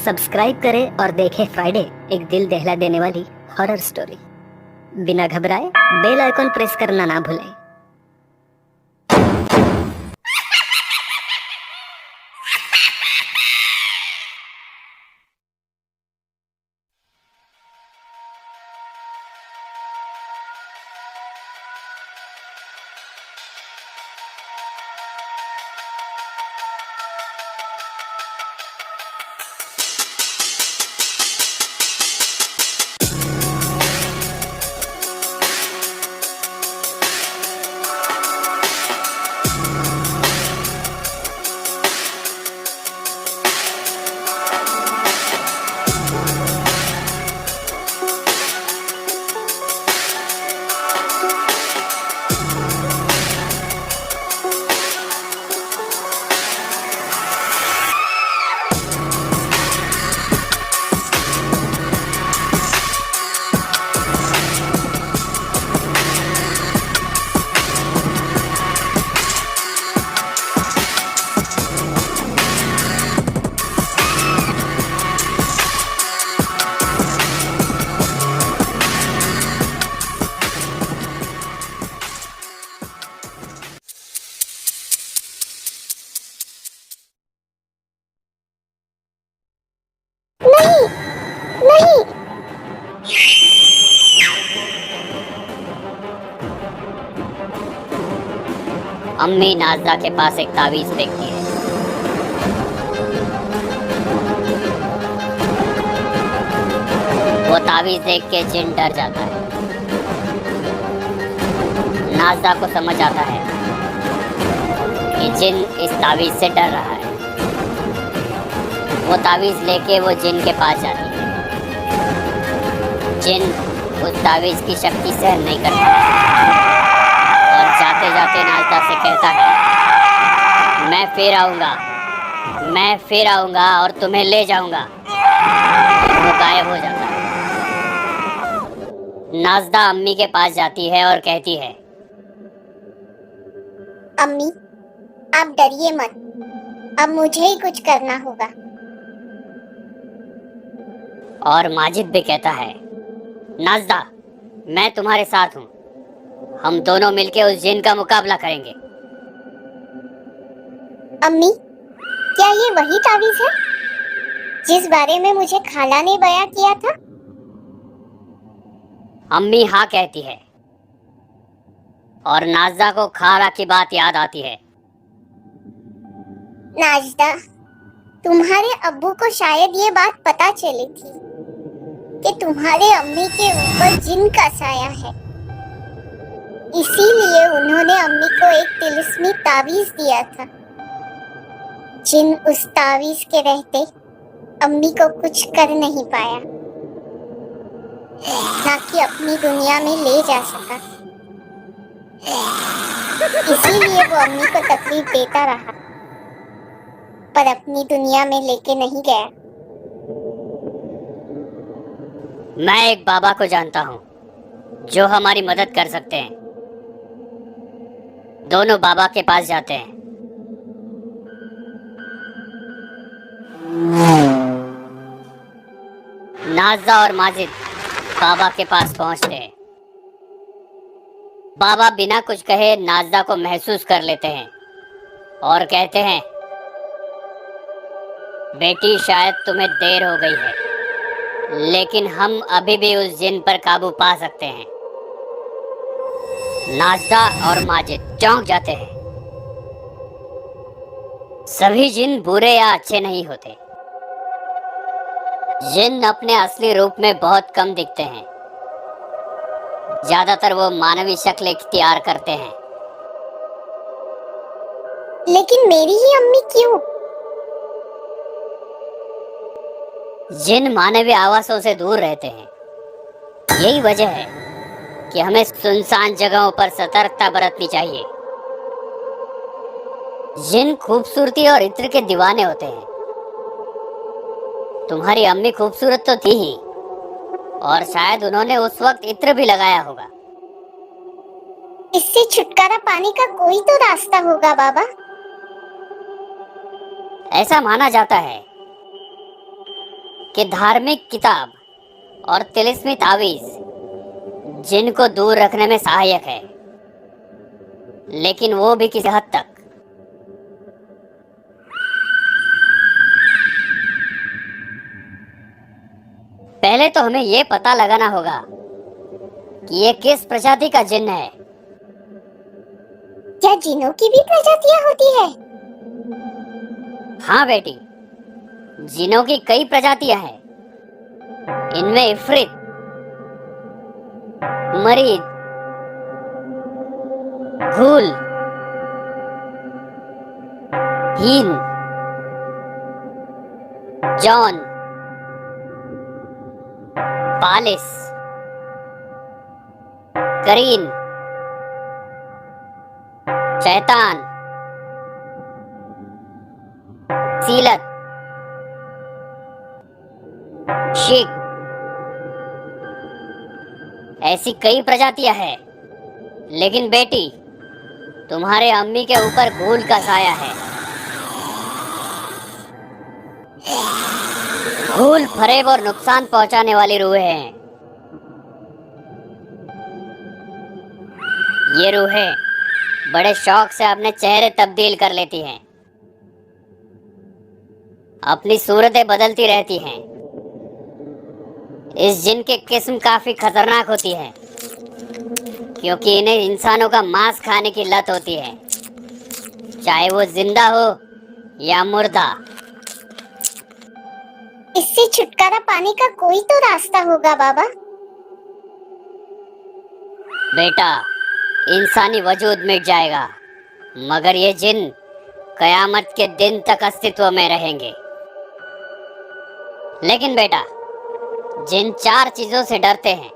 Subscribe करें और देखें फ्राइडे, एक दिल दहला देने वाली हॉरर स्टोरी। बिना घबराए बेल आइकॉन प्रेस करना ना भूलें। नहीं। अम्मी नाज़ा के पास एक तावीज देखती है। वो तावीज देख के जिन डर जाता है। नाज़ा को समझ आता है कि जिन इस तावीज से डर रहा है। वो तावीज लेके वो जिन के पास जाती है। जिन उस तावीज की शक्ति सहन नहीं करता और जाते जाते नाज़ा से कहता है, मैं फिर आऊँगा और तुम्हें ले जाऊँगा। वो गायब हो जाता है। नाज़ा अम्मी के पास जाती है और कहती है, अम्मी, आप डरिए मत, अब मुझे ही कुछ करना होगा। और माजिद भी कहता है, नाज़ा, मैं तुम्हारे साथ हूँ। हम दोनों मिलके उस जिन का मुकाबला करेंगे। अम्मी, क्या ये वही तावीज़ है जिस बारे में मुझे खाला ने बयां किया था? अम्मी हाँ कहती है और नाज़ा को खाला की बात याद आती है। नाज़दा, तुम्हारे अब्बू को शायद ये बात पता चली थी कि तुम्हारे अम्मी के ऊपर जिन का साया है। इसीलिए उन्होंने अम्मी को एक तिलिस्मी तावीज़ दिया था। जिन उस तावीज़ के रहते अम्मी को कुछ कर नहीं पाया, ना कि अपनी दुनिया में ले जा सका। इसीलिए वो अम्मी को तकलीफ देता रहा, पर अपनी दुनिया में लेके नहीं गया। मैं एक बाबा को जानता हूँ जो हमारी मदद कर सकते हैं। दोनों बाबा के पास जाते हैं। नाज़ा और माजिद बाबा के पास पहुंचते हैं। बाबा बिना कुछ कहे नाज़ा को महसूस कर लेते हैं और कहते हैं, बेटी, शायद तुम्हें देर हो गई है, लेकिन हम अभी भी उस जिन पर काबू पा सकते हैं। नाज़ा और माजिद चौंक जाते हैं। सभी जिन बुरे या अच्छे नहीं होते। जिन अपने असली रूप में बहुत कम दिखते हैं। ज्यादातर वो मानवी शक्ल इख्तियार करते हैं। लेकिन मेरी ही अम्मी क्यों? जिन मानवीय आवासों से दूर रहते हैं। यही वजह है कि हमें सुनसान जगहों पर सतर्कता बरतनी चाहिए। जिन खूबसूरती और इत्र के दीवाने होते हैं। तुम्हारी अम्मी खूबसूरत तो थी ही, और शायद उन्होंने उस वक्त इत्र भी लगाया होगा। इससे छुटकारा पाने का कोई तो रास्ता होगा बाबा। ऐसा माना जाता है कि धार्मिक किताब और तिलिस्मी तावीज जिन को दूर रखने में सहायक है, लेकिन वो भी किसी हद तक। पहले तो हमें ये पता लगाना होगा कि ये किस प्रजाति का जिन्न है। क्या जिनों की भी प्रजातियां होती है? हाँ बेटी, जिनों की कई प्रजातियां हैं। इनमें इफ्रित, मरीद, घूल, हीन, जॉन, पालिस, करीन, शैतान, सीलत, शिक, ऐसी कई प्रजातियां हैं। लेकिन बेटी, तुम्हारे अम्मी के ऊपर घूल का साया है। घूल फरेब और नुकसान पहुंचाने वाली रूहें हैं। ये रूहें बड़े शौक से अपने चेहरे तब्दील कर लेती हैं, अपनी सूरतें बदलती रहती हैं। इस जिन की किस्म काफी खतरनाक होती है, क्योंकि इन्हें इंसानों का मांस खाने की लत होती है, चाहे वो जिंदा हो या मुर्दा। इससे छुटकारा पाने का कोई तो रास्ता होगा बाबा। बेटा, इंसानी वजूद मिट जाएगा, मगर ये जिन कयामत के दिन तक अस्तित्व में रहेंगे। लेकिन बेटा, जिन 4 चीजों से डरते हैं।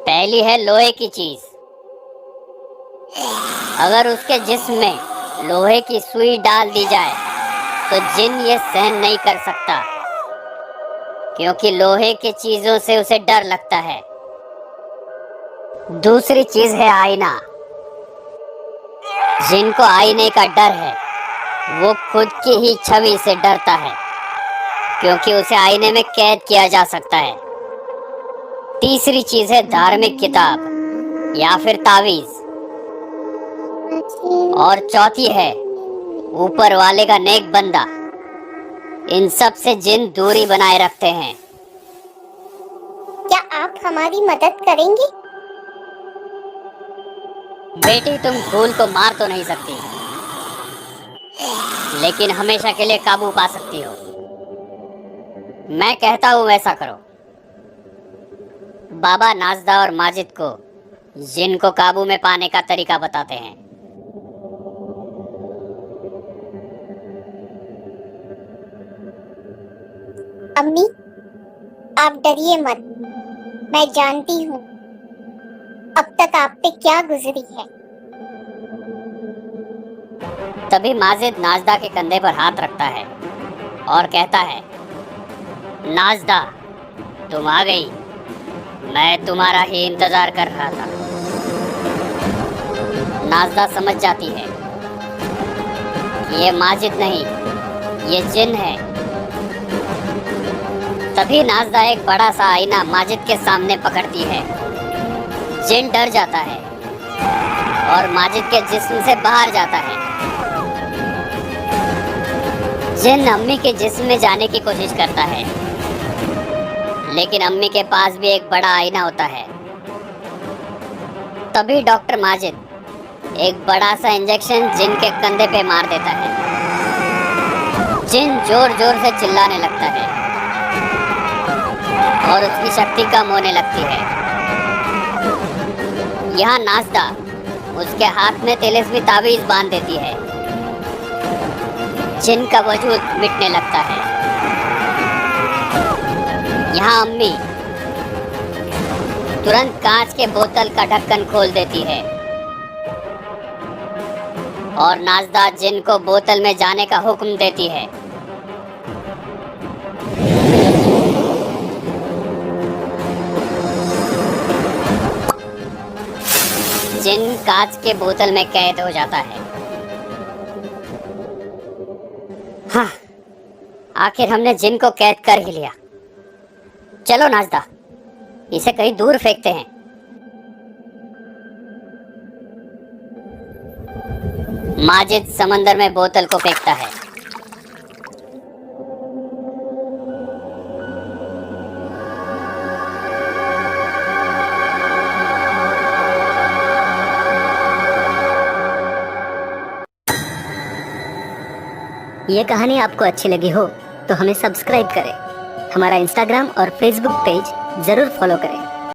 पहली है लोहे की चीज। अगर उसके जिस्म में लोहे की सुई डाल दी जाए तो जिन ये सहन नहीं कर सकता, क्योंकि लोहे की चीजों से उसे डर लगता है। दूसरी चीज है आईना। जिनको आईने का डर है, वो खुद की ही छवि से डरता है, क्योंकि उसे आईने में कैद किया जा सकता है। तीसरी चीज है धार्मिक किताब या फिर तावीज। और चौथी है ऊपर वाले का नेक बंदा। इन सब से जिन दूरी बनाए रखते हैं। क्या आप हमारी मदद करेंगे? बेटी, तुम घूल को मार तो नहीं सकती, लेकिन हमेशा के लिए काबू पा सकती हो। मैं कहता हूं वैसा करो। बाबा नाजदा और माजिद को जिन को काबू में पाने का तरीका बताते हैं। अम्मी, आप डरिए मत। मैं जानती हूँ अब तक आप पे क्या गुजरी है। तभी माजिद नाजदा के कंधे पर हाथ रखता है और कहता है, नाजदा, तुम आ गई। मैं तुम्हारा ही इंतजार कर रहा था। नाजदा समझ जाती है कि ये माजिद नहीं, ये जिन है। तभी नाजदा एक बड़ा सा आईना माजिद के सामने पकड़ती है। जिन डर जाता है और माजिद के जिस्म से बाहर जाता है। जिन अम्मी के जिस्म में जाने की कोशिश करता है, लेकिन अम्मी के पास भी एक बड़ा आईना होता है। तभी डॉक्टर माजिद एक बड़ा सा इंजेक्शन जिन के कंधे पे मार देता है। जिन जोर जोर से चिल्लाने लगता है और उसकी शक्ति कम होने लगती है। यहाँ नाजदा उसके हाथ में तिलिस्मी तावीज बांध देती है। जिन का वजूद मिटने लगता है। यहाँ अम्मी तुरंत कांच के बोतल का ढक्कन खोल देती है और नाजदा जिन को बोतल में जाने का हुक्म देती है। जिन कांच के बोतल में कैद हो जाता है। हाँ, आखिर हमने जिन को कैद कर ही लिया। चलो नाजदा, इसे कहीं दूर फेंकते हैं। माजिद समंदर में बोतल को फेंकता है। ये कहानी आपको अच्छी लगी हो तो हमें सब्सक्राइब करें, हमारा इंस्टाग्राम और फेसबुक पेज जरूर फॉलो करें।